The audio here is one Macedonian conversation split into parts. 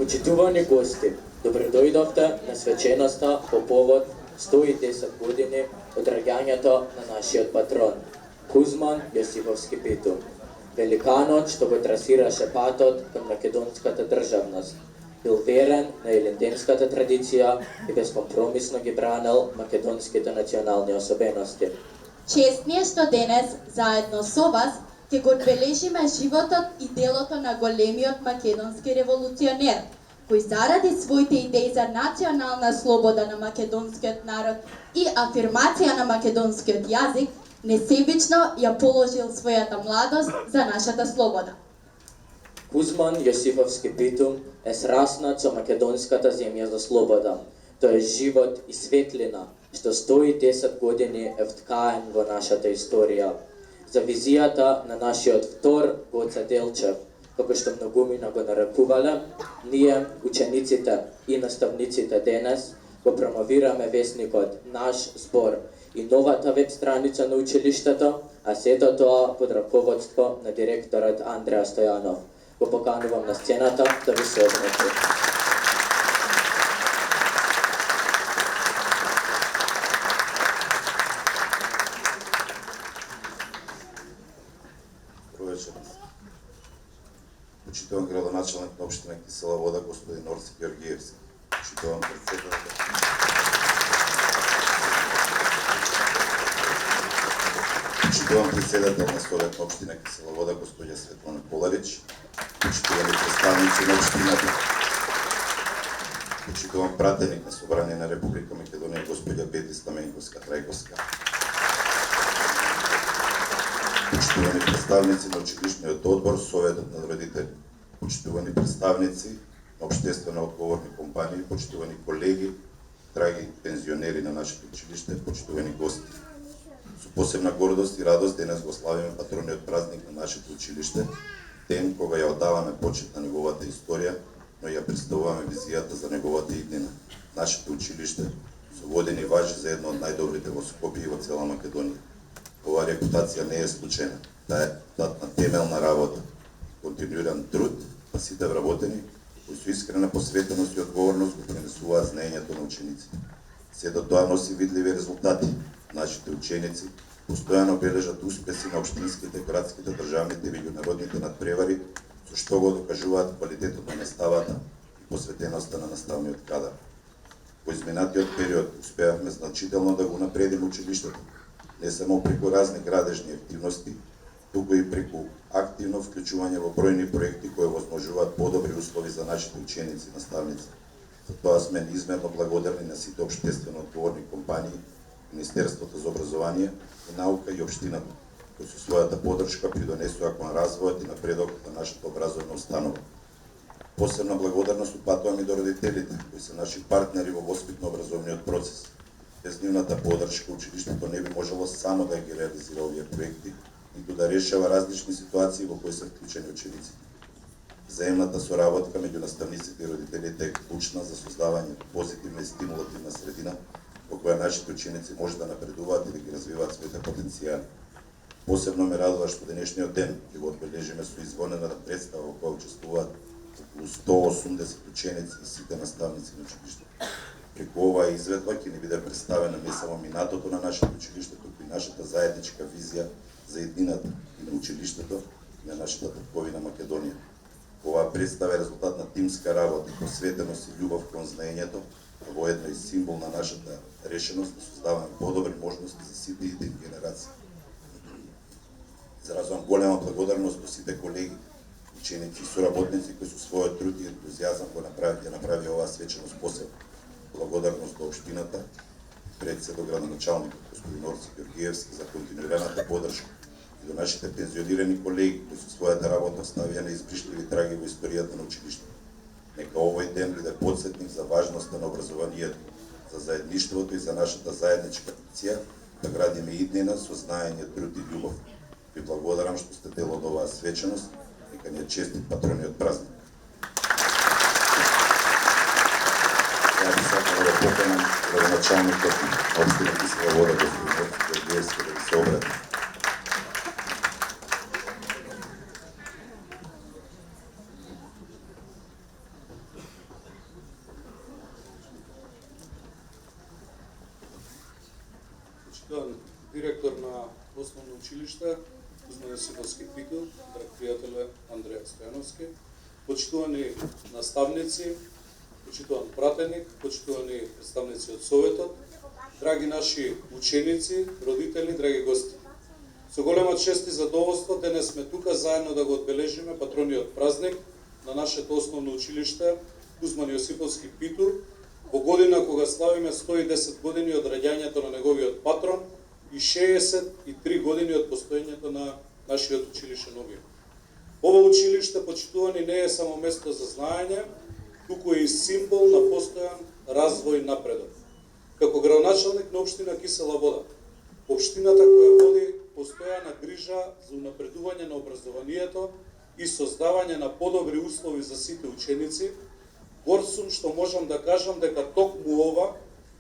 Почитувани гости, добредојдовте на свеченоста по повод 110 години од раѓањето на нашиот патрон, Кузман Јосифовски Питум, великанот што го трасираше патот кон македонската државност, бил верен на елинденската традиција и безкомпромисно ги бранел македонските национални особености. Чест ми е што денес, заедно со вас, ќе го одбележиме животот и делото на големиот македонски револуционер, кој заради своите идеи за национална слобода на македонскиот народ и афирмација на македонскиот јазик, несебично ја положил својата младост за нашата слобода. Кузман Јосифовски Питум е сраснат со македонската земја за слобода. Тој е живот и светлина, што 110 години е вткаен во нашата историја. За визијата на нашиот втор Гоце Делчев, како што многумина го нарекувале, ние, учениците и наставниците денес, го промовираме весникот Наш збор и новата веб страница на училиштето, а сето тоа под раководство на директорот Андреа Стојанов. Го поканувам на сцената да ви се обрати. Почитувам градоначалник на општина Кисела Вода, господин Орси Георгиевски. Почитувам председател на Столетна општина Кисела Вода, господја Светлана Коларич. Почитувани представници на општината. Почитувам пратеник на Собрание на Република Македонија, господја Бети Стаменковска-Трајковска. Почитувани представници на училишниот одбор, Советот на родители, почитувани представници на општествено одговорни компании, почитувани колеги, драги пензионери на нашето училиште, почитувани гости. Со посебна гордост и радост денес го славиме патрониот празник на нашето училиште, ден кога ја оддаваме почит на неговата историја, но ја представуваме визијата за неговата иднина. Нашето училиште со водени важи за едно од најдобрите во Скопје и во цела Македонија. Оваа репутација не е случајна, таа е резултат на темелна работа, континуиран труд, па сите вработени, кои со искрена посветеност и одговорност го пренесуваат знаењето на учениците. Сето тоа носи видливи резултати. Нашите ученици постојано бележат успеси на општинските, градските, државните и меѓународните надпревари, со што го докажуваат квалитетот на наставата и посветеноста на наставниот кадар. Во изминатиот период успеавме значително да го напредиме училиштето, не само преку разни градежни активности, туку и преку активно вклучување во бројни проекти кои возможуваат подобри услови за нашите ученици и наставници. За тоа сме неизмерно благодарни на сите општествено одговорни компании, Министерството за образование и наука и општината, кои со својата поддршка придонесоа кон развојот и напредокот на нашата образовна установа. Посебна благодарност упатувам и до родителите, кои се наши партнери во воспитно-образовниот процес. Без нивната поддршка училиштето не би можело само да ги реализира овие проекти, ниту да решава различни ситуации во кои се вклучени учениците. Взаемната соработка меѓу наставниците и родителите е клучна за создавање позитивна и стимулативна средина во која нашите ученици може да напредуваат и да ги развиваат своите потенцијали. Посебно ме радува што денешниот ден ќе го одбележиме со извонената представа во која учествуваат околу 180 ученици и сите наставници на училиштето. Преку оваа изведба ќе ни биде представена не само минатото на нашето училиште, туку и нашата заедничка визија за еднината и на училиштето и на нашата татковина Македонија. Оваа представа е резултат на тимска работа, посветеност и љубов кон знаењето, а воедно и символ на нашата решеност да создаваме подобри можности за сите идни генерации. Изразувам голема благодарност до сите колеги, ученици и соработници кои со својот труд и ентузијазам ја направи оваа свеченост посебна. Благодарност до општината, председател градоначалникот господин Орси Георгиевски за континуираната поддршка и до нашите пензионирани колеги кои со својата работа оставија неизбришливи траги во историјата на училиштето. Нека овој ден биде потсетник за важноста на образованието, за заедништвото и за нашата заедничка акција да градиме иднина со знаење, труд и љубов. Ви благодарам што сте дел од оваа свеченост, нека ни е честит патрониот празник. Ја би сакал да поканам градоначалникот на општина Кисела Вода, господин Георгиевски, да ви се обрати. почитуван директор на основно училиште Кузман Јосифовски Питу, драг пријателе Андреја Стојановски, почитувани наставници, почитуван пратеник, почитувани представници од Советот, драги наши ученици, родители, драги гости. Со голема чест и задоволство денес сме тука заедно да го одбележиме патрониот празник на нашето основно училиште Кузман Јосифовски Питу, во година кога славиме 110 години од раѓањето на неговиот патрон и 63 години од постоењето на нашиот училишен објект. Ова училиште, почитувани, не е само место за знаење, туку е и символ на постојан развој напредок. Како градоначалник на општина Кисела Вода, општината која води постојана грижа за унапредување на образованието и создавање на подобри услови за сите ученици, горд сум што можам да кажам дека токму ова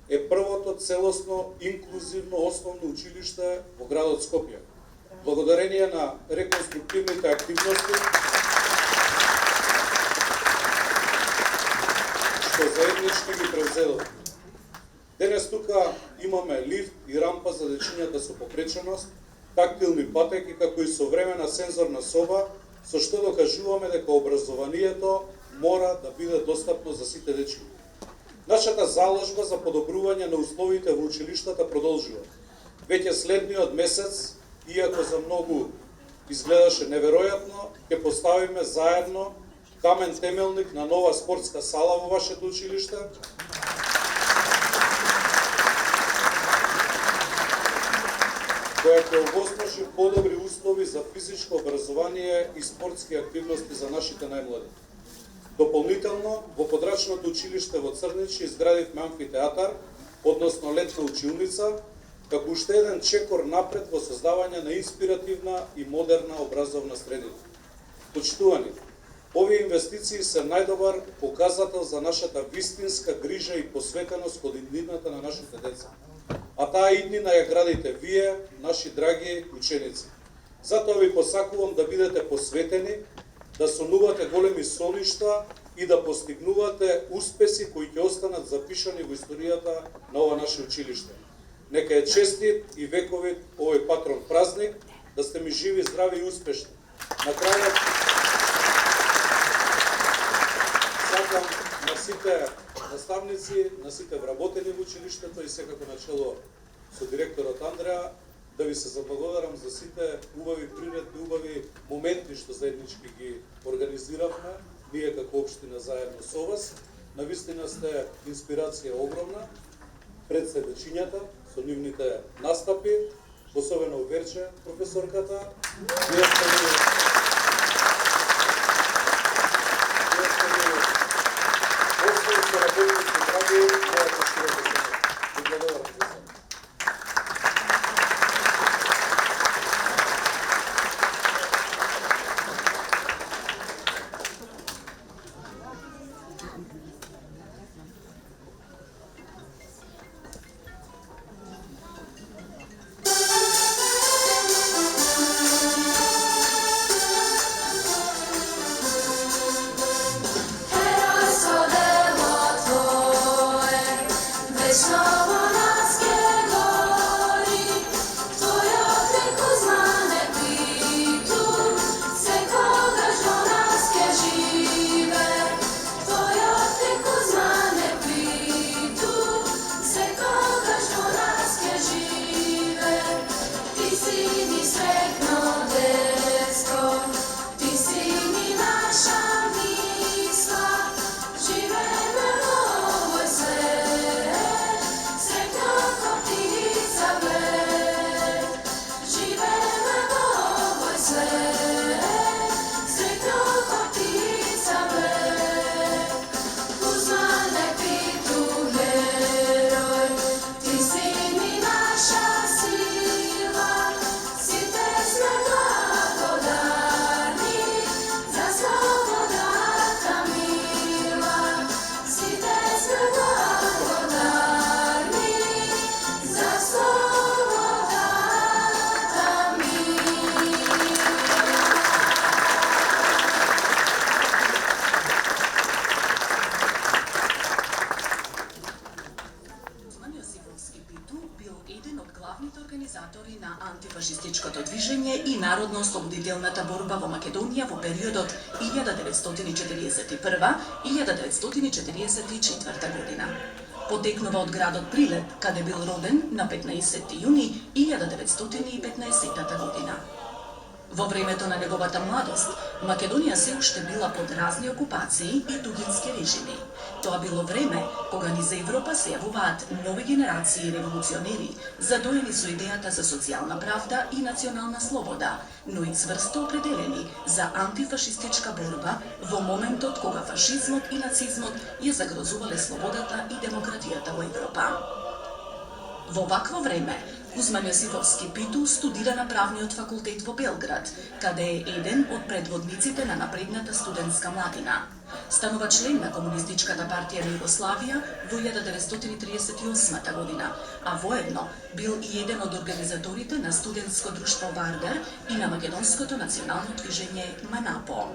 е првото целосно инклузивно основно училиште во градот Скопје. Благодарение на реконструктивните активности што заеднички ги превзедов. Денес тука имаме лифт и рампа за дечињата со попреченост, тактилни патеки, како и современа сензорна соба, со што докажуваме дека образованието мора да биде достапно за сите дечиња. Нашата заложба за подобрување на условите во училиштата продолжува. Веќе следниот месец, иако за многу изгледаше неверојатно, ќе поставиме заедно камен темелник на нова спортска сала во вашето училиште, која ќе овозможи подобри услови за физичко образование и спортски активности за нашите најмлади. Дополнително, во подрачното училиште во Црничи изградивме амфитеатар, односно летна училница, како уште еден чекор напред во создавање на инспиративна и модерна образовна средина. Почитувани, овие инвестиции се најдобар показател за нашата вистинска грижа и посветеност кон иднината на нашите деца. А таа иднина ја градите вие, наши драги ученици. Затоа ви посакувам да бидете посветени, да сонувате големи соништа и да постигнувате успеси кои ќе останат запишани во историјата на ова наше училиште. Нека е честит и вековит овој патрон празник, да сте ми живи, здрави и успешни. На крајот, сакам на сите наставници, на сите вработени во училиштето и секако начело со директорот Андреа, да ви се заблагодарам за сите убави приредби, убави моменти што заеднички ги организиравме, ние како општина заедно со вас. Навистина сте инспирација огромна пред следечињата со нивните настапи, особено Верче, професорката. Вие сте ми се работници драги, мојата широка се. Благодарам за се. народно-ослободителната борба во Македонија во периодот 1941-1944 година. Потекнува од градот Прилеп, каде бил роден на 15 јуни 1915 година. Во времето на неговата младост, Македонија се уште била под разни окупации и тугински режими. Тоа било време кога низ Европа се јавуваат нови генерации револуционери, задоени со идејата за социјална правда и национална слобода, но и цврсто определени за антифашистичка борба во моментот кога фашизмот и нацизмот ја загрозувале слободата и демократијата во Европа. Во вакво време, Кузман Јосифовски Питу студира на правниот факултет во Белград, каде е еден од предводниците на напредната студентска младина. Станува член на Комунистичката партија на Југославија во 1938 година, а воедно бил и еден од организаторите на студентско друштво Вардар и на македонското национално движење МАНАПО.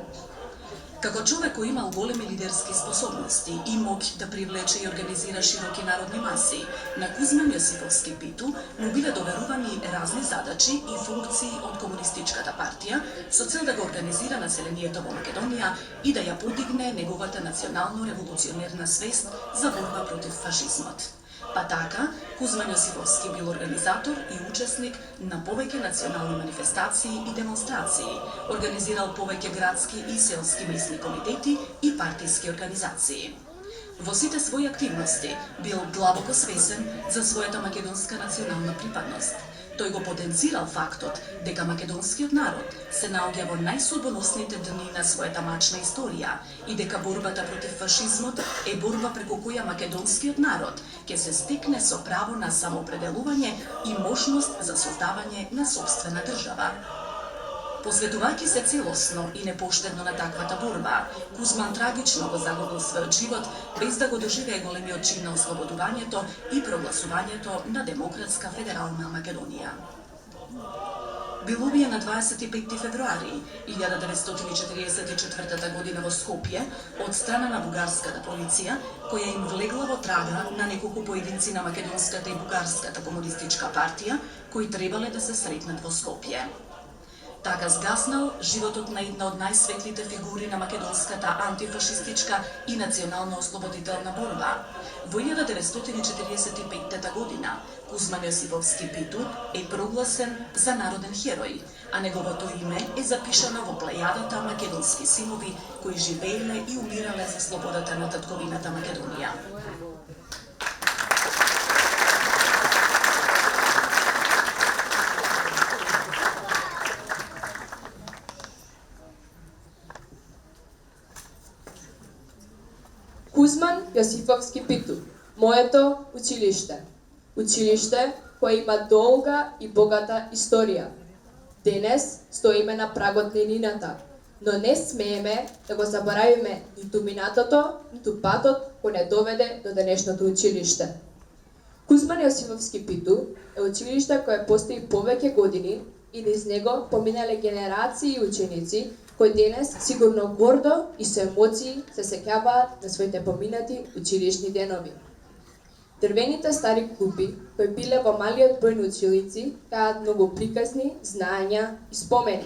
Како човек кој имал големи лидерски способности и моќ да привлече и организира широки народни маси, на Кузман Јосифовски Питу му биле доверувани разни задачи и функции од Комунистичката партија со цел да го организира населението во Македонија и да ја подигне неговата национално-револуционерна свест за борба против фашизмот. Па така, Кузман Јосифовски бил организатор и учесник на повеќе национални манифестации и демонстрации, организирал повеќе градски и селски месни комитети и партиски организации. Во сите своји активности бил длабоко свесен за својата македонска национална припадност. Тој го потенцирал фактот дека македонскиот народ се наоѓа во најсудбоносните дни на својата мачна историја и дека борбата против фашизмот е борба преку која македонскиот народ ќе се стекне со право на самоопределување и можност за создавање на сопствена држава. Посветувајќи се целосно и непоштедно на таквата борба, Кузман трагично го загубил својот живот без да го доживее големиот чин на ослободувањето и прогласувањето на Демократска федерална Македонија. Бил убиен на 25 февруари 1944 година во Скопје од страна на бугарската полиција, која им влегла во трага на неколку поединци на македонската и бугарската комунистичка партија, кои требале да се сретнат во Скопје. Така згаснал животот на една од најсветлите фигури на македонската антифашистичка и национално-ослободителна борба. Во 1945 година Кузман Јосифовски Питу е прогласен за народен херој, а неговото име е запишано во плејадата македонски синови кои живееле и умирале за слободата на татковината Македонија. Кузман Јосифовски Питу, моето училиште. Училиште кое има долга и богата историја. Денес стоиме на прагот на иднината, но не смееме да го заборавиме ниту минатото, ниту патот кој не доведе до денешното училиште. Кузман Јосифовски Питу е училиште кое постои повеќе години и низ него поминале генерации ученици кои денес сигурно гордо и со емоции се сеќаваат на своите поминати училишни денови. Дрвените стари клупи кои биле во малиот број на ученици каат многу приказни, знаења и спомени.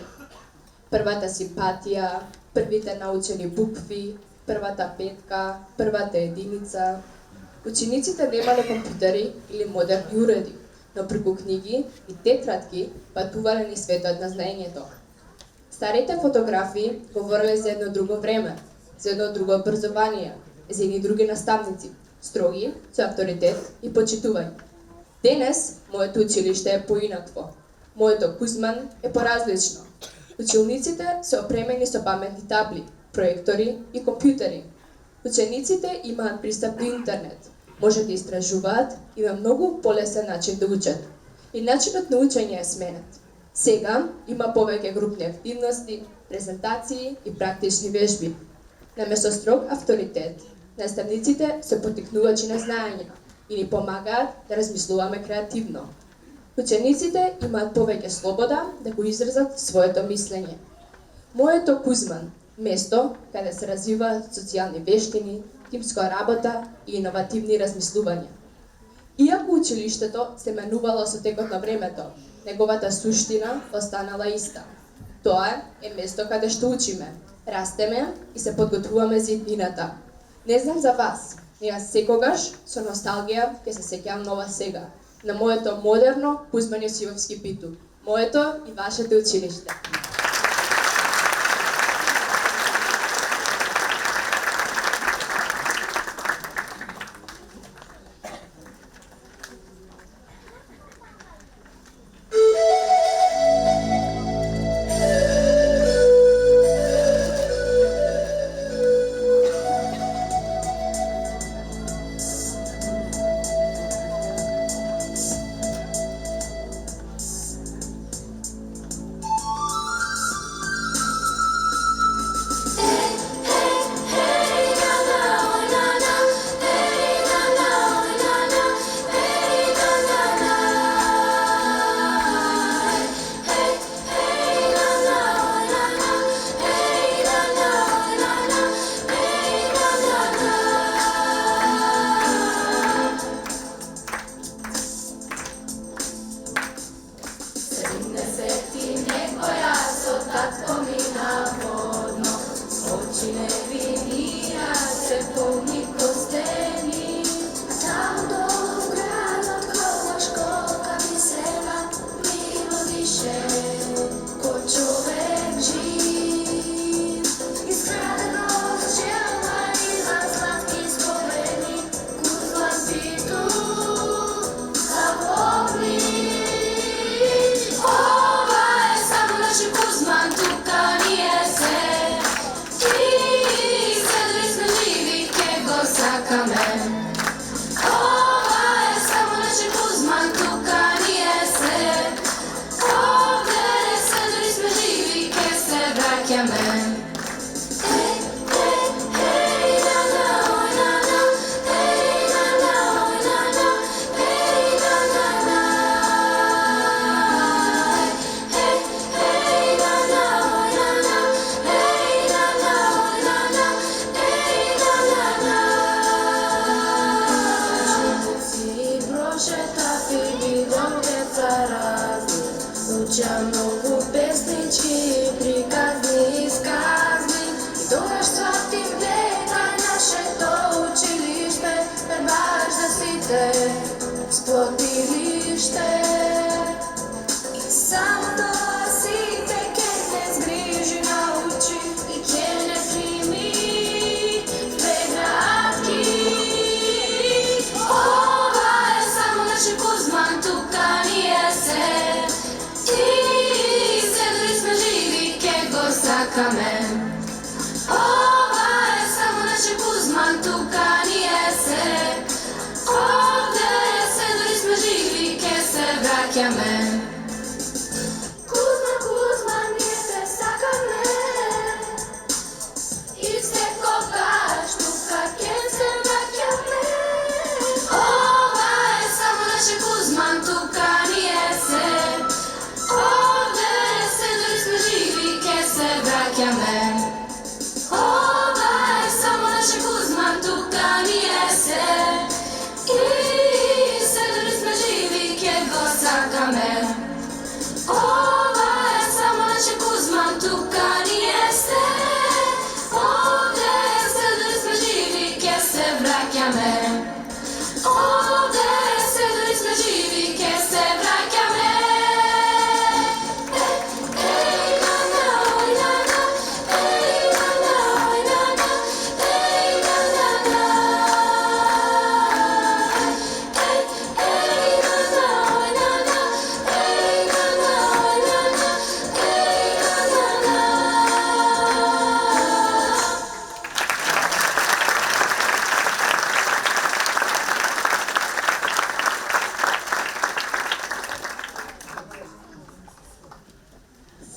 Првата симпатија, првите научени букви, првата петка, првата единица. Учениците немале компјутери или модерни уреди, но преку книги и тетрадки патувале низ светот на знаењето. Старите фотографии говореле за едно друго време, за едно друго образование, за едни други наставници, строги, со авторитет и почитување. Денес, моето училиште е поинакво. Моето Кузман е поразлично. Училниците се опремени со паметни табли, проектори и компјутери. Учениците имаат пристап до интернет, можат да истражуваат и на многу полесен начин да учат. И начинот на учење е сменет. Сега има повеќе групни активности, презентации и практични вежби. Наместо строг авторитет, наставниците се поттикнувачи на знаења и ни помагаат да размислуваме креативно. Учениците имаат повеќе слобода да го изразат своето мислење. Моето Кузман, место каде се развиваат социјални вештини, тимска работа и иновативни размислувања. Иако училиштето се менувало со текот на времето, неговата суштина останала иста. Тоа е место каде што учиме, растеме и се подготвуваме за иднината. Не знам за вас, но јас секогаш со носталгија ќе се сеќавам на ова сега, на моето модерно Кузман Јосифовски Питу, моето и вашето училиште.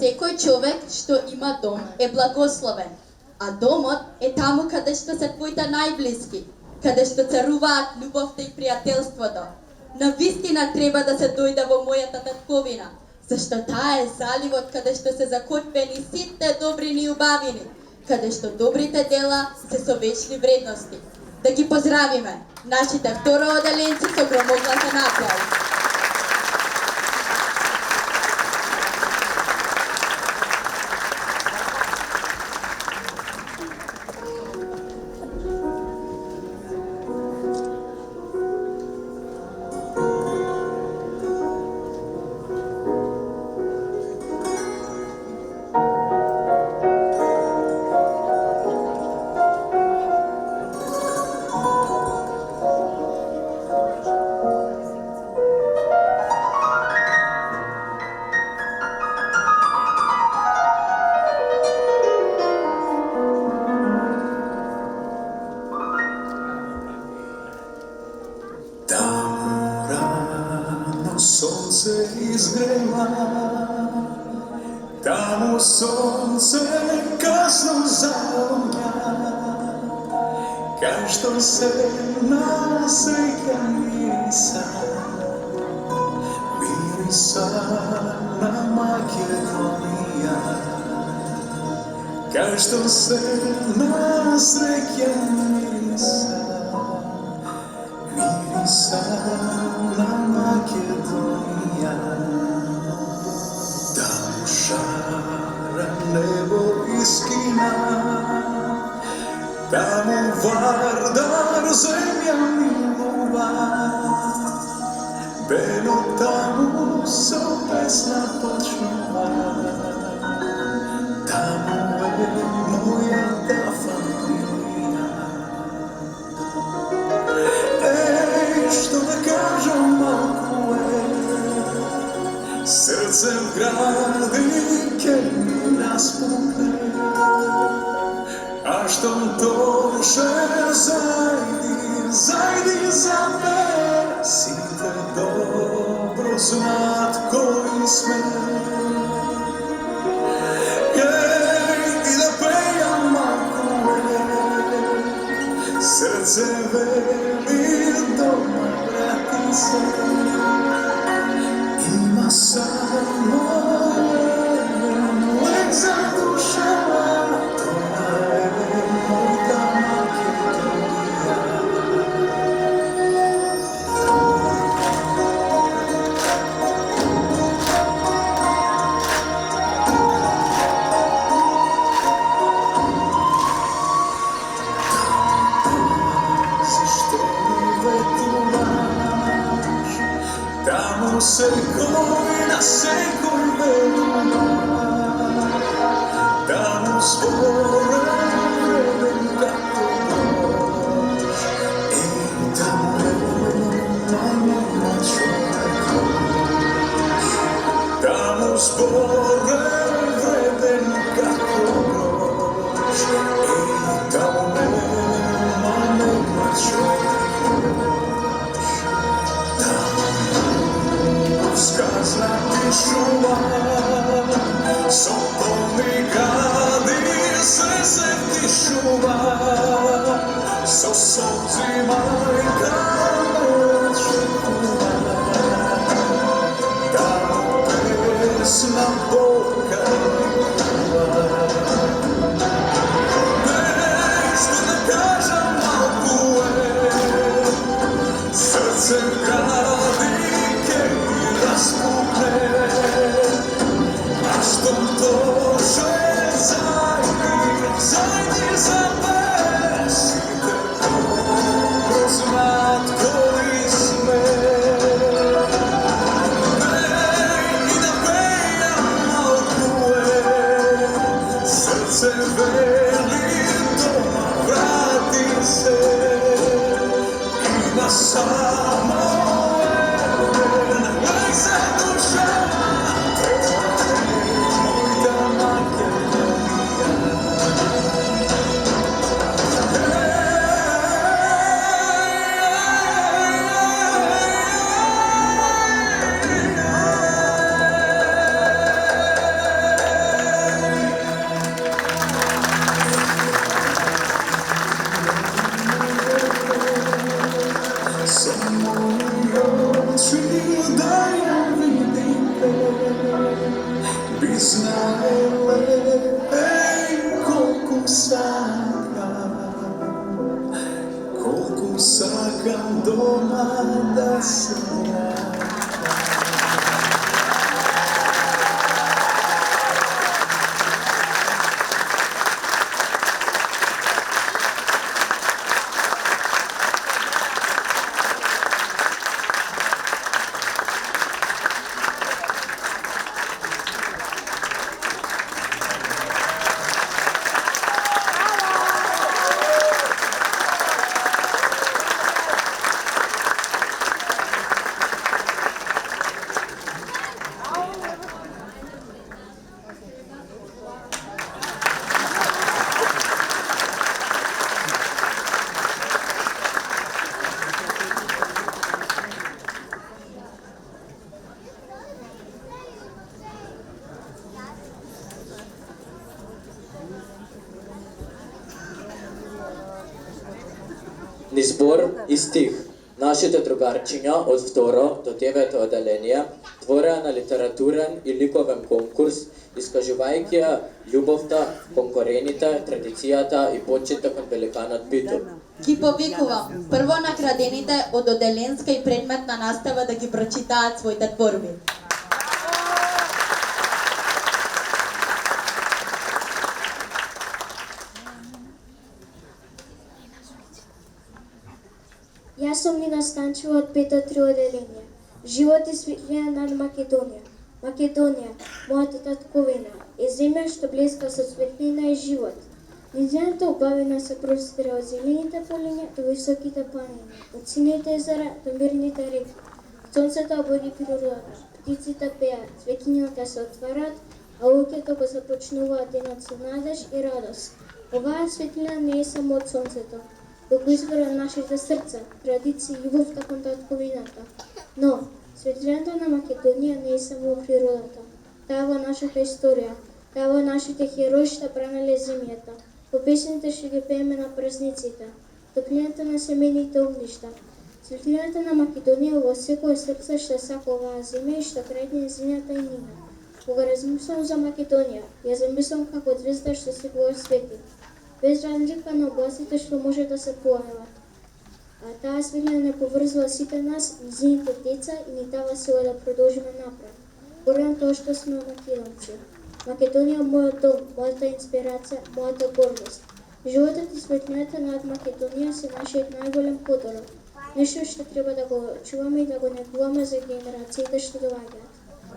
Секој човек што има дом е благословен, а домот е таму каде што се твоите најблиски, каде што царуваат љубовта и пријателството. Навистина треба да се дојде во мојата татковина, зашто таа е заливот каде што се закотвени сите добрини и убавини, каде што добрите дела се со вечни вредности. Да ги поздравиме нашите второоделенци со громогласен аплауз. се касно заоња, кај што се насеќа мириса, мириса на Македонија, кај што се насеќа мириса, мириса на Македонија. Таму шара небо искина, таму Вардар земја милува, бено таму со песна почнува, таму е мојата фамилија. Што да кажам малку срце вгради ке ми распукне, а штом доше зајди за ме, сите добро знаат кои сме. И да пејам малку срце вели дома врати се, има само лек за душа, тоа е мојта Македонија. Таму секој на секој верува, таму зборен вреден како нож, таму нема човек, таму зборен вреден како нож, таму нема човек. Сказна тишува, со полни гради се тишува, со солзи мајка ме очекува, таму песна Бога никува. Нешто да кажам малку срце гради распукне, а штом доше зајди за ме, сите добро знаат кои сме. И да пејам малку срце вели дома врати се, има само за душа, тоа е мојта Македонија. Колку сакам дома да се Низ збор и стих, нашите другарчиња од 2 до 9 одделение твореа на литературен и ликовен конкурс, искажувајќи ја љубовта кон корените, традицијата и почитта кон великанот Пито. Ги повикувам прво наградените од одделенска и предметна настава да ги прочитаат своите творби. Јас сум Нина Станчева од 5-3 одделение. Живот и светлина над Македонија. Македонија, мојата татковина, е земја што блеска со светлина и живот. Низината убавина се простира од зелените полиња до високите планини, од сините езера до мирните реки. Сонцето обуди природата, птиците пеат, цвеќињата се отварат, а луѓето го започнуваат денот со надеж и радост. Оваа светлина не е само од сонцето, туку извора нашите срца, традиции и љубовта кон татковината. Но, светлината на Македонија не е само во природата. Таа во нашата историја, таа во нашите херои што бранеле земјата, во песните што ги пееме на празниците, топлината на семените огништа. Светлината на Македонија во секој срце што сака оваа земја и што крај нејзината и нина. Кога размислам за Македонија, ја замислам како звезда што секогаш свети, без разлика на областите што може да се појават. А таа светлина не поврзува сите нас, низините деца и ни дава сила да продолжиме напред. Горден тоа што сме македонци. Македонија мојот дом, мојата инспирација, мојата гордост. Животот и светлината над Македонија се нашиот најголем подарок. Нешто што треба да го чуваме и да го негуваме за генерациите што доаѓаат.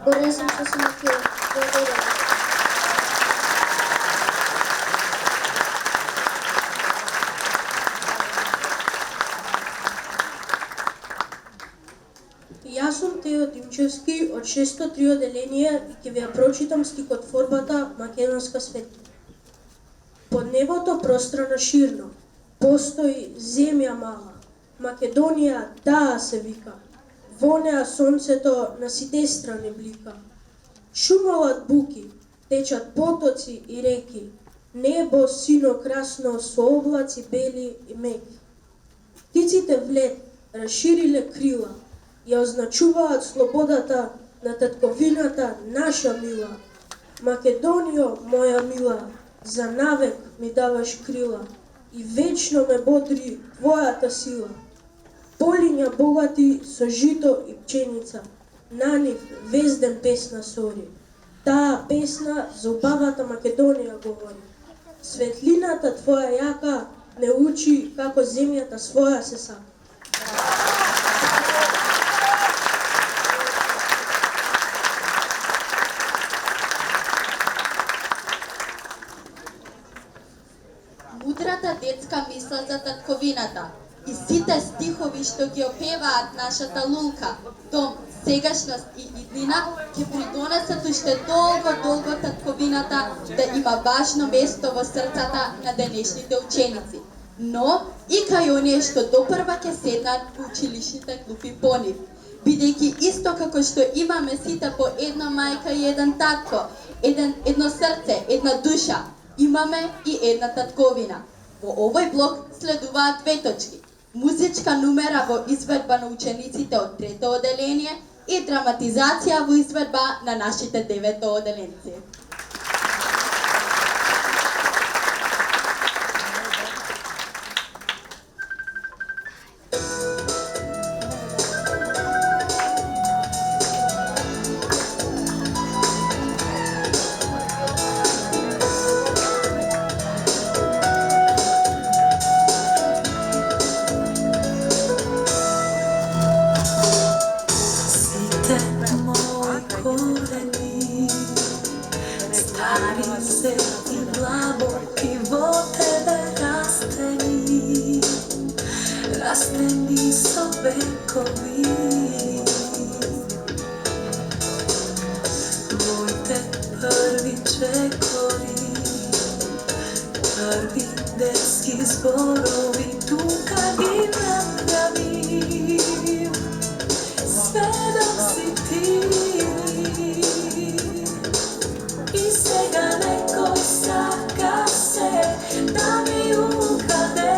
Горден сум што сум македонец. Благодарам. Јас сум Тео Димчевски од 603 одделение и ќе ви ја прочитам стихотворбата Македонска светлина. Под небото пространо ширно, постои земја мала, Македонија таа се вика, во неа сонцето на сите страни блика. Шумолат буки, течат потоци и реки, небо сино красно со облаци бели и меки. Птиците в лед расшириле крила, ја означуваат слободата на татковината наша мила. Македонијо, моја мила, за навек ми даваш крила и вечно ме бодри твојата сила. Полиња богати со жито и пченица, на нив везден песна сори. Таа песна за убавата Македонија говори. Светлината твоја јака не учи како земјата своја се сака. Мудрата детска мисла за татковината и сите стихови што ги опеваат нашата лулка, дом, сегашност и иднина, ќе придонесат уште долго татковината да има важно место во срцата на денешните ученици. Но и кај оние што допрва ќе седнат во училишните клупи по нив, бидејќи исто како што имаме сите по една мајка и еден татко, едно срце, една душа, имаме и една татковина. Во овој блок следуваат 2 точки. Музичка numera во изведба на учениците од 3-то одделение и драматизација во изведба на нашите 9-то одделенци. Rasteni so vekovi, mojte prvi čekovi, prvi detski zborovi, tukaj gi napravim, sve dok si ti. I сега некој сака се да ми украде.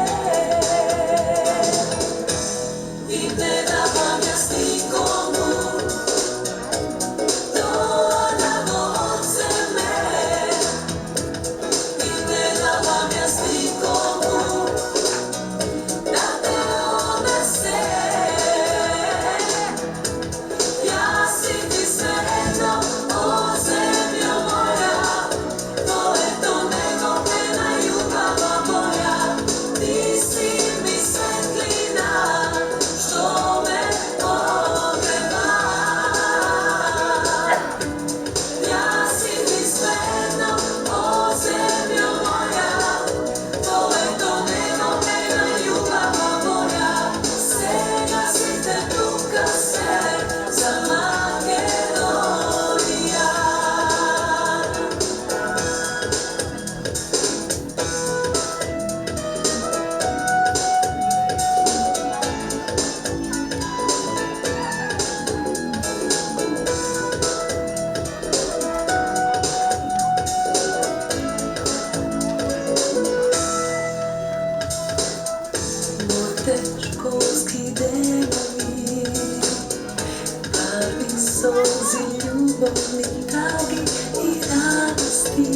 полни таги и радости,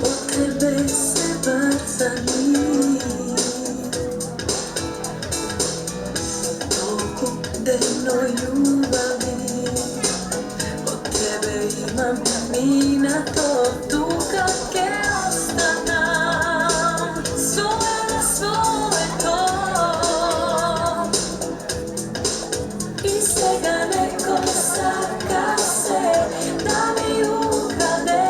од тебе се врзани. Толку дено љубави, од тебе имам минато, тука ке останам, свое на своето. И сега некој сака се да ми украде,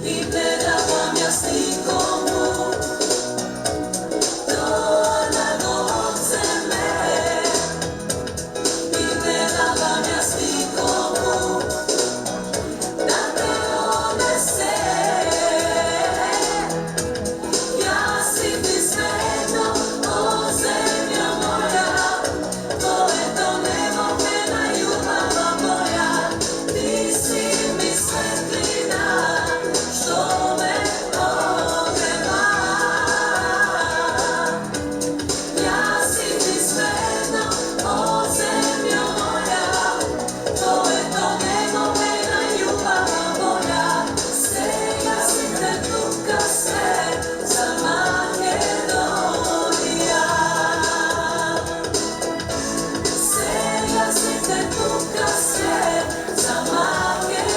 и не давам јас никому тоа да го одземе, и не давам јас никому да ме однесе. Јас и ти светно, о земја моја, твоето небо ме на љубава моја, ти си ми светлина, што ме огрева. Јас и ти светно, о земја моја, твоето небо ме на љубава моја, сега сите тука се за Македонија. Сега сите тука се за Македонија.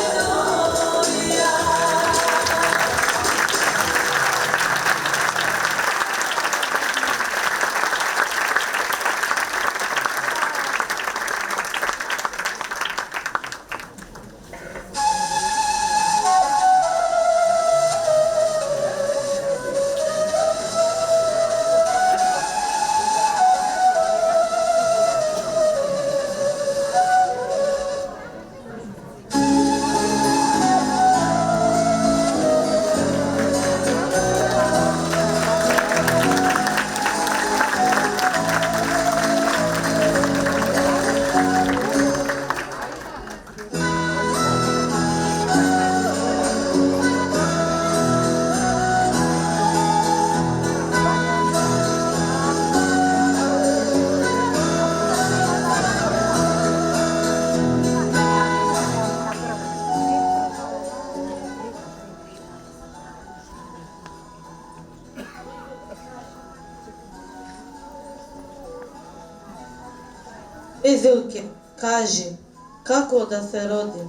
Езелке, кажи, како да се роди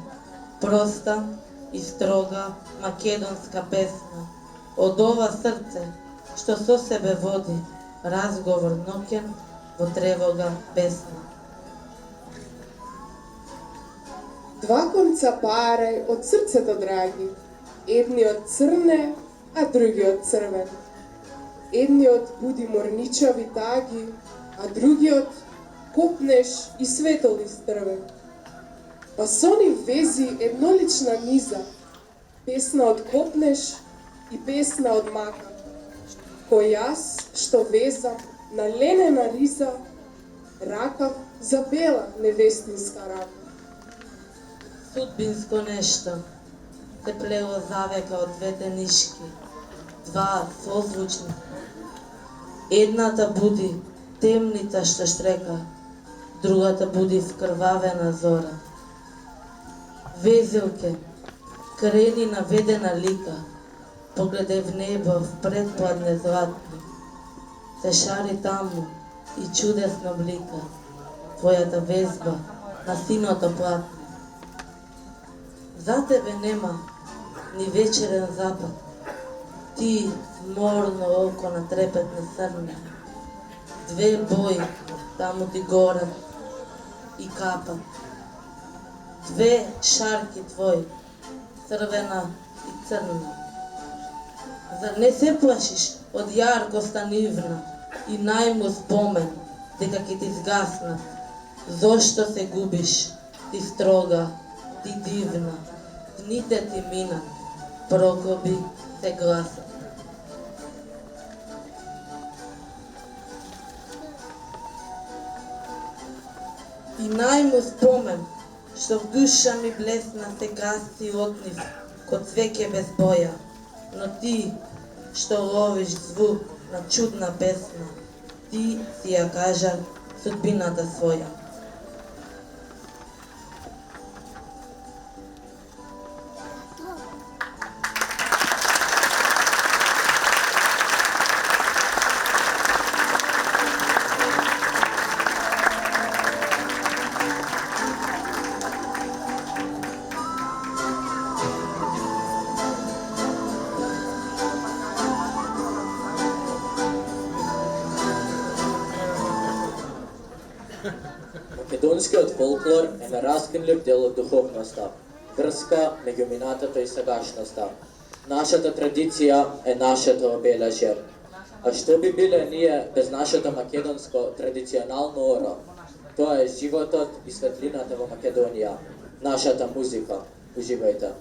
проста и строга македонска песна од ова срце што со себе води разговор ноќен во тревога песна. Два конца парај од срцето драги, едниот црне, а другиот црвен. Едниот буди морничави таги, а другиот копнеш и светоли стрвен. Па со нив вези еднолична низа, песна од копнеш и песна од мака. Кој јас што везам на ленена риза, ракав за бела невестинска рака. Судбинско нешто се плело завека од двете нишки, два созвучни. Едната буди темница што штрека, другата буди скрвавена зора. Везелке, крени наведена лика, погледај в небо в предпладне златни, се шари таму и чудесно блика твојата везба на синото платно. За тебе нема ни вечерен запад, ти морно око на трепетне срне, две бои таму ти горат и капат, две шарки твои, црвена и црна. Зар не се плашиш од јаркоста нивна и најму спомен дека ќе ти згаснат? Зошто се губиш, ти строга, ти дивна? Дните ти минат, прокоби се гласат. И најму спомен, што в душа ми блесна се гаси од нив, ко цвеќе без боја, но ти, што ловиш звук на чудна песна, ти си ја кажа судбината своја. Македонскиот фолклор е нераскинлив дел од духовноста, врска меѓу минатото и сегашноста. Нашата традиција е нашето обележје. А што би биле ние без нашето македонско традиционално оро? Тоа е животот и светлината во Македонија, нашата музика. Уживајте.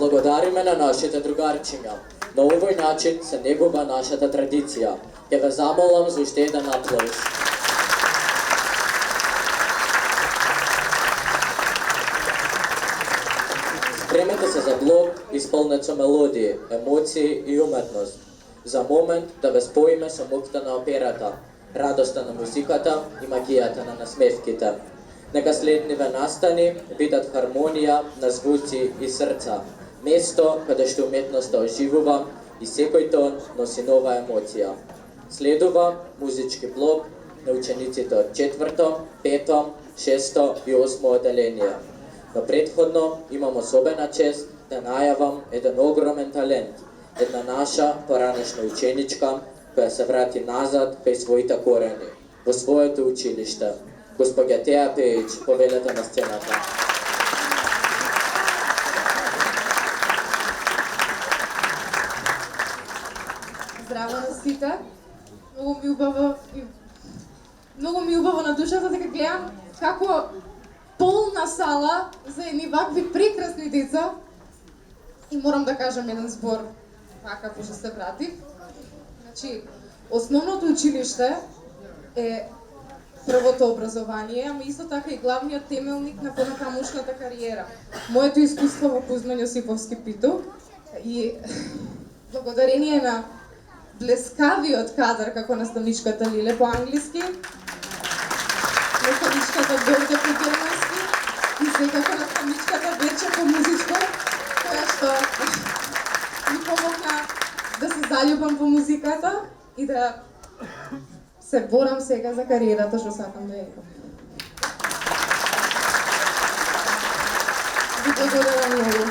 Благодариме на нашите другарчиња. На овој начин се негува нашата традиција. Ќе ве замолам за уште еден аплауз. Спремете се за блок исполнет со мелодии, емоции и уметност. За момент да ве споиме со мукта на операта, радоста на музиката и магијата на насмевките. Нека следниве настани бидат хармонија на звуци и срца. Место каде што уметноста оживува и секој тон носи нова емоција. Следува музички блок на учениците од 4, 5, 6 и 8 оделение. Но предходно имам особена чест да најавам еден огромен талент, една наша поранешна ученичка која се врати назад кај своите корени, во своето училиште. Господја Теја Пејич, повелете на сцената. Здраво на сите. Многу ми убаво на душата дека гледам како полна сала за едни вакви прекрасни деца. И морам да кажам еден збор, така пошто се вратив. Значи, основното училиште е првото образование, ама исто така и главниот темелник на понатамошната кариера. Моето искуство во Кузман Јосифовски Питу и благодарение на блескавиот кадар како наставничката Лиле по англиски, наставничката Горде по германски и секако наставничката Бече по музичко, која што ми помогна да се заљубам по музиката и да се борам сега за кариерата што сакам да ја имам. Ви благодарам многу.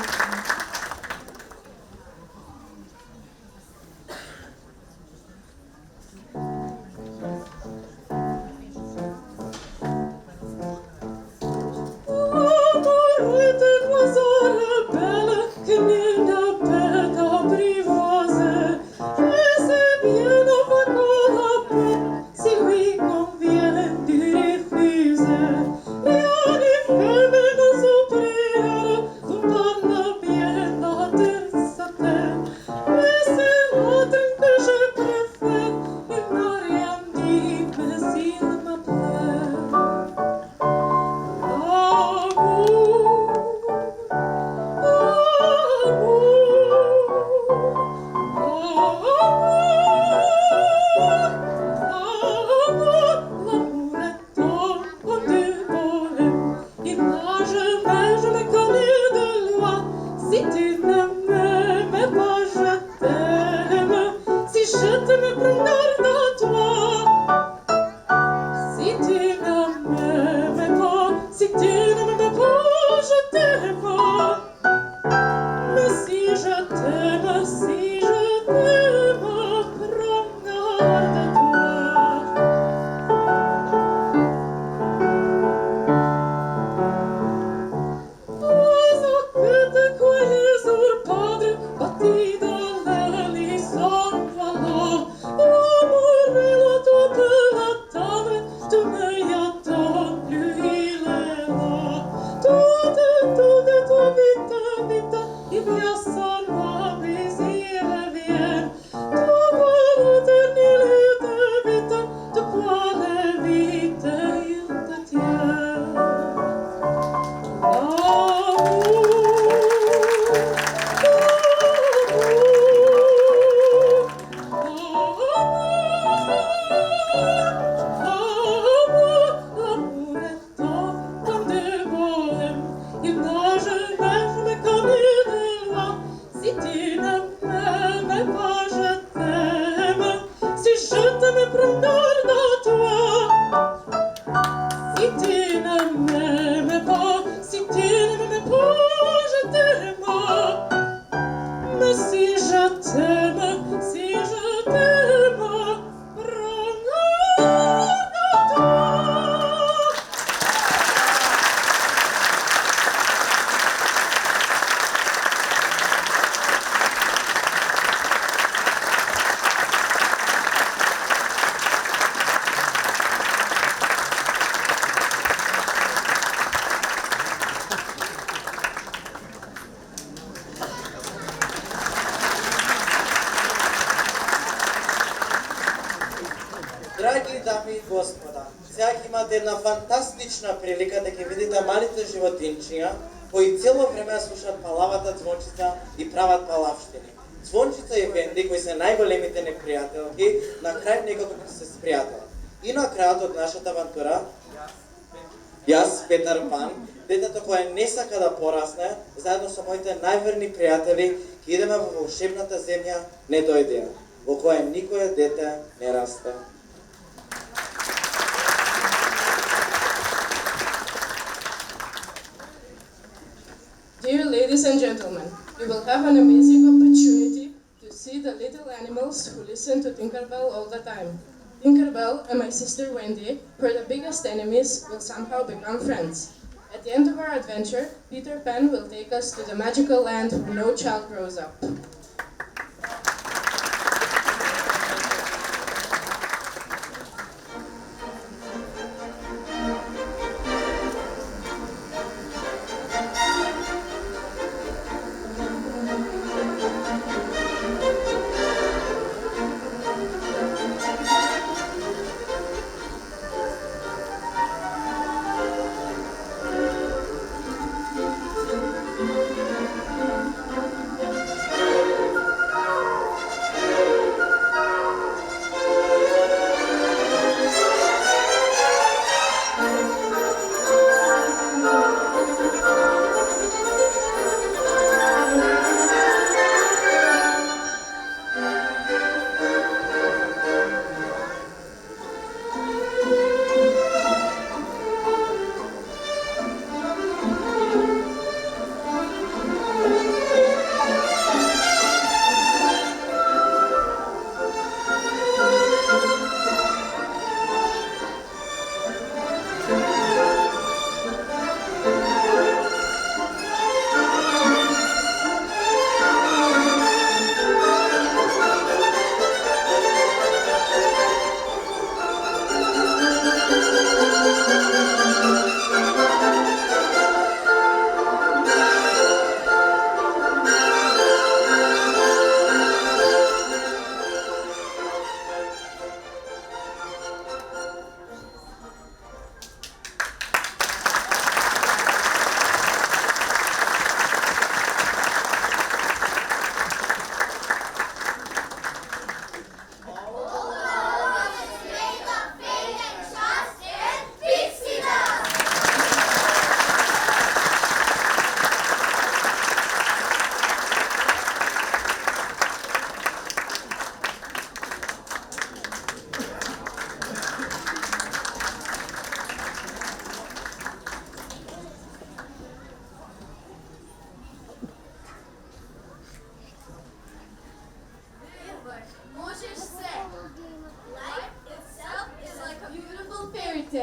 Драги дами и господа, сега имате една фантастична прилика да ќе видите малите животинчиња кои цело време слушаат палавата Звончица и прават палавштини. Звончица и Венди, кои се најголемите непријателки, на крај некако ќе се спријателат. И на крајот од нашата авантура, јас, Петар Пан, детето кое не сака да порасне, заедно со моите најверни пријатели, ќе идеме во волшебната земја Недојдеја, во која никое дете не расте. Dear ladies and gentlemen, you will have an amazing opportunity to see the little animals who listen to Tinkerbell all the time. Tinkerbell and my sister Wendy, who are the biggest enemies, will somehow become friends. At the end of our adventure, Peter Pan will take us to the magical land where no child grows up.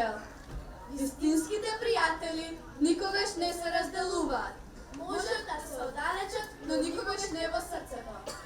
пријател. Вистинските пријатели никогаш не се разделуваат. Можат да се оддалечат, но никогаш не во срцето.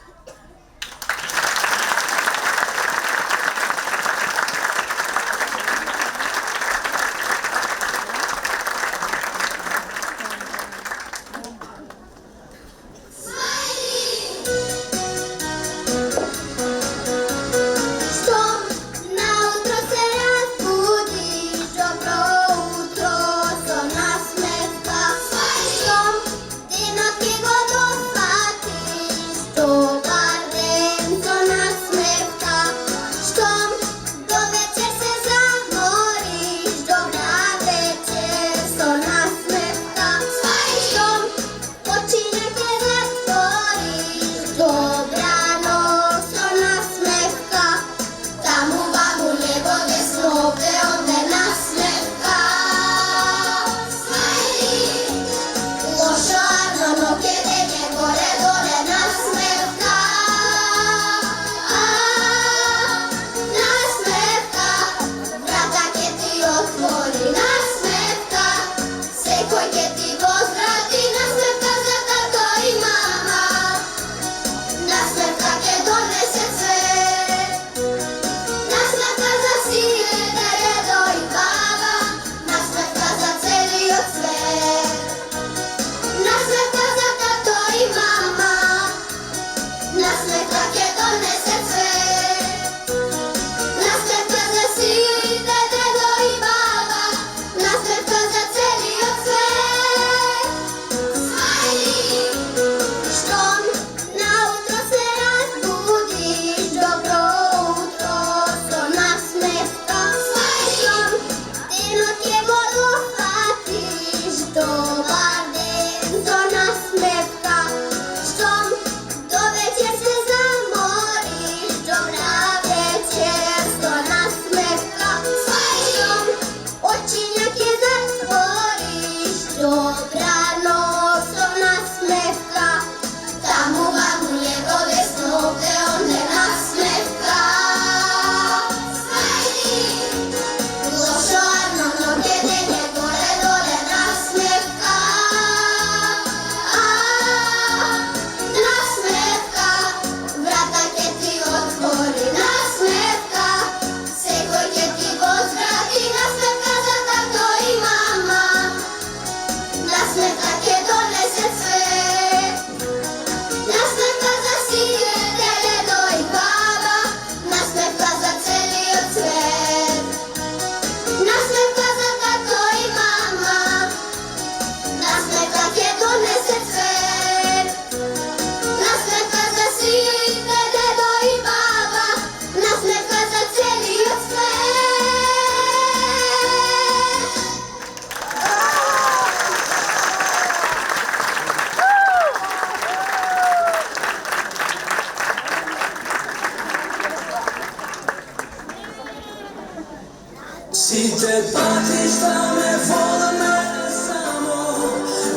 Сите патишта ме водаме само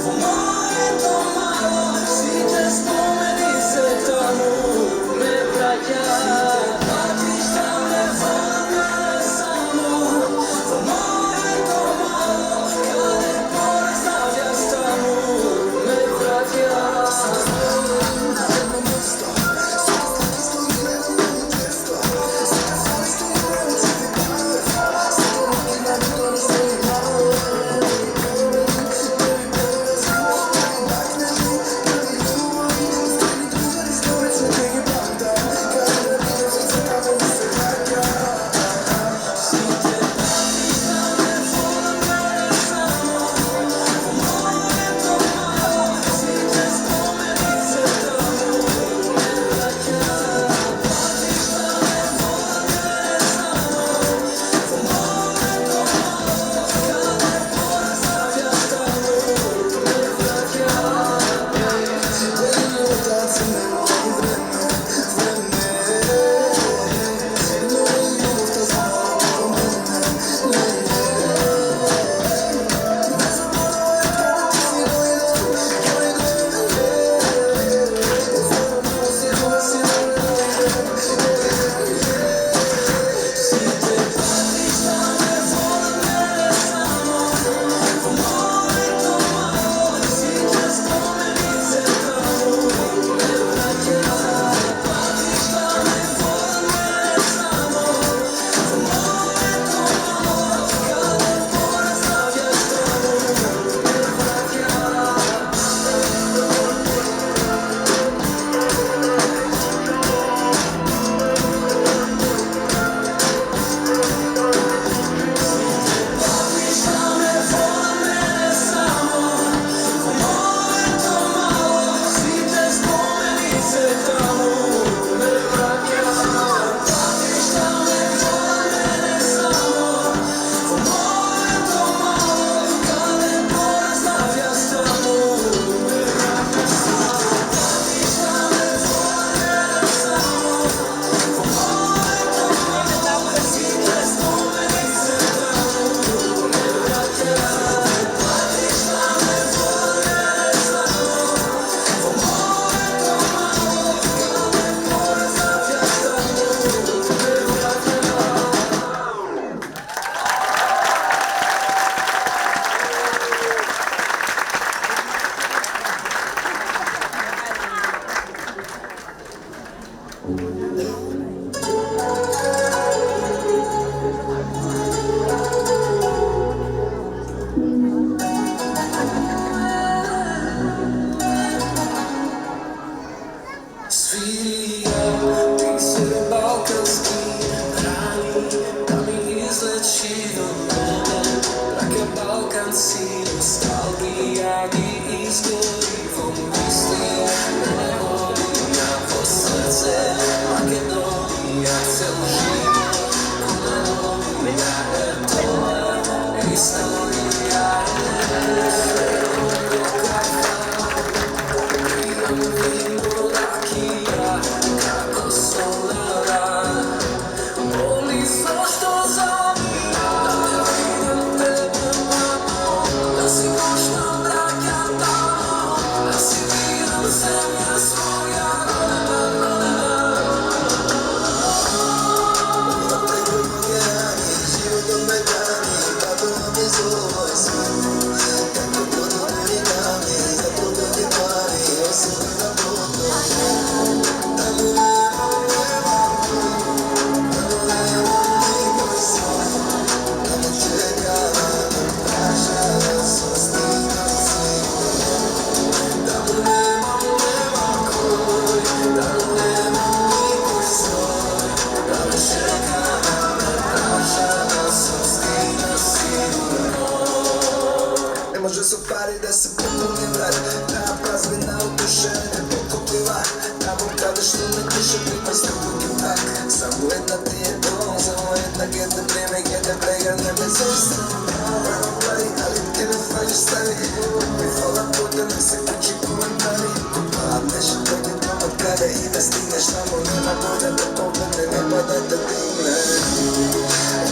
во моето мало, сите спомени се таму ме враќаат. Сите патишта ме водаме само во моето мало, каде поразавјаш таму ме враќаат. историја ги изгори во мисли неволја во срце Македонија цел живот Македонија е тоа историја како солара Боли зашто замина да те видам тебе мамо Да си ношна браќа тамо Да си видам земја своја Животот ме гани, татова ми зова свет Како подобри гами, за подобри пари Особена Не може со пари да се пополни врат Таа празнина од душа не покупива Таму каде што ме душа прима струги пак Само една ти е дом, само една ке те приме, ке те прегрне без останува Пари, али ти ме фалиш стави Ми фала поте ме се кучи коментари А беше дојде дома каде и да стигнеш Тамо нема вода да погледне, нема да те дигне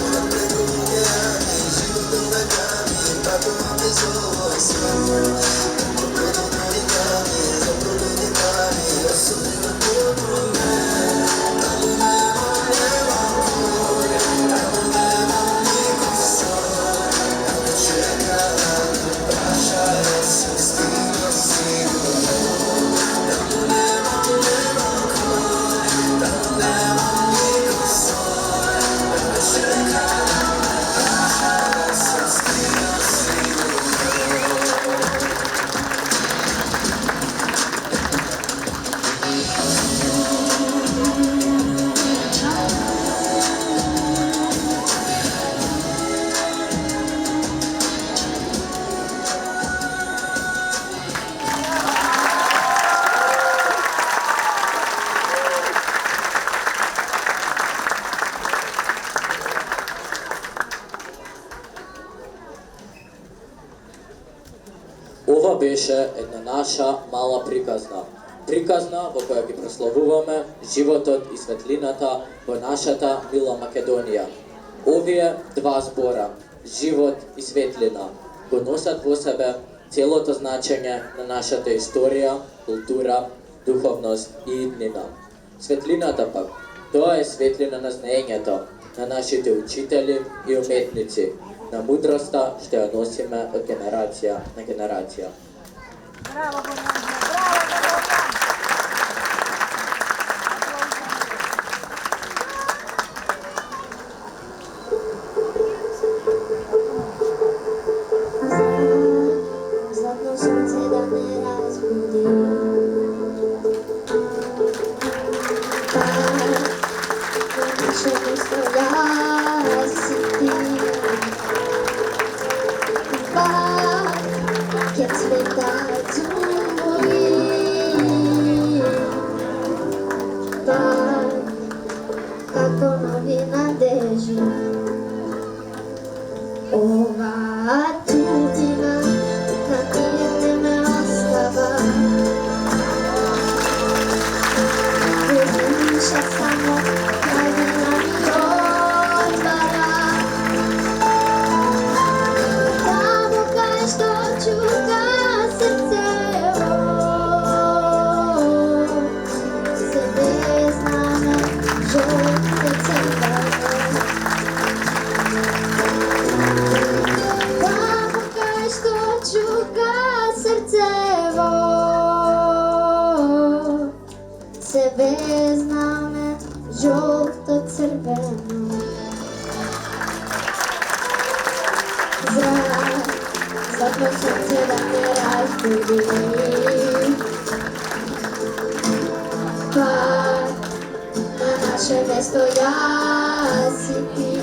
Мода преголуѓе ани, животот ме гани Татова ми зова свет Како подобри гани, за подобри пари Особено подобри Таму нема кој, таму нема никој сој Таму чека да ме праша да се стигна сигурно Таму нема кој, таму нема никој сој Таму чека да ме праша да се стигна сигурно Ова беше една наша мала приказна. Приказна во која ги прославуваме животот и светлината во нашата мила Македонија. Овие два збора, живот и светлина, го носат во себе целото значење на нашата историја, култура, духовност и иднина. Светлината пак, тоа е светлина на знаењето, на нашите учители и уметници, на мудроста што ја носиме од генерација на генерација. Браво, браво! Задно сонце да ме разбуди Наше место јас си ти Ке цветат зумори Како нови надежи Ова тутина на тие не ме остава Душа само крајна ми отвара Таму кај што чука срцево Се без знаме жолте црвено Таму кај што чука срцево Се без знаме жолто црвено Задно сонце да ме разбуди Пак на наше место јас и ти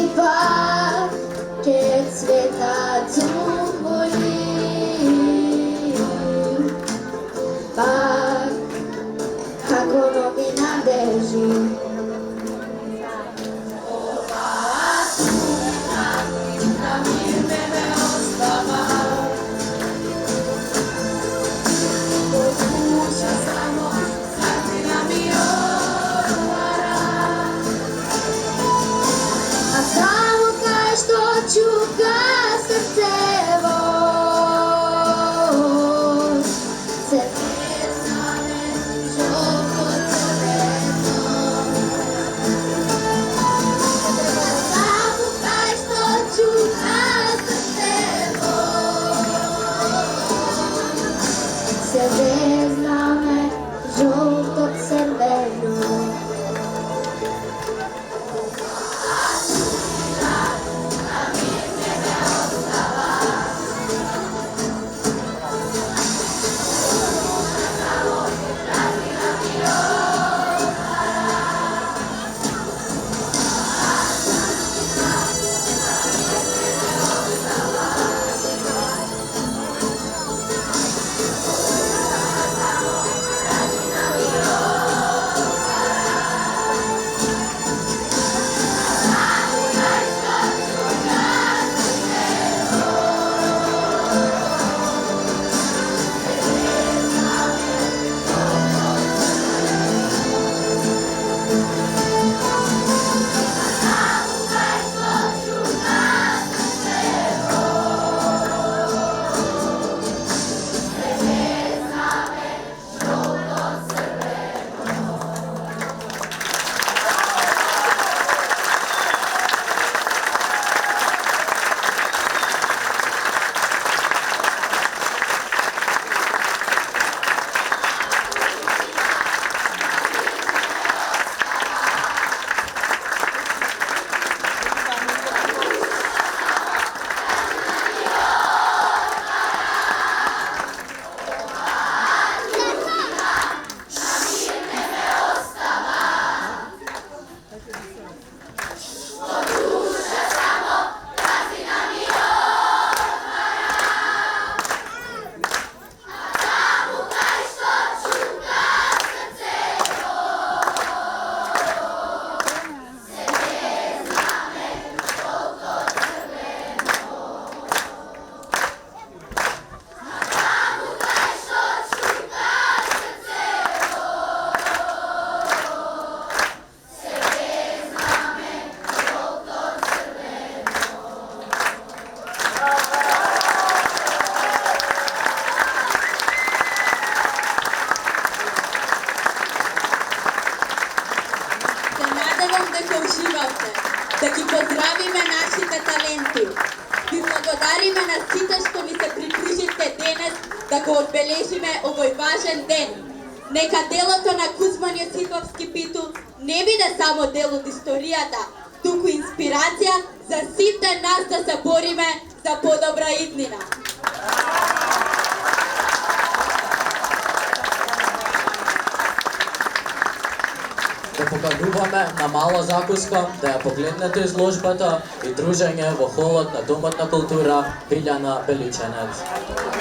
И пак ке цветат Да ги поздравиме нашите таленти. Ви благодариме на сите што ни се приклучивте денес да го одбележиме овој важен ден. Нека делото на Кузман Јосифовски Питу не биде само дел од историјата, туку инспирација за сите нас да се бориме за подобра иднина. Да покануваме на мала закуска, да ја погледнете изложбата и дружење во холот на Домот на култура Билјана Беличенец.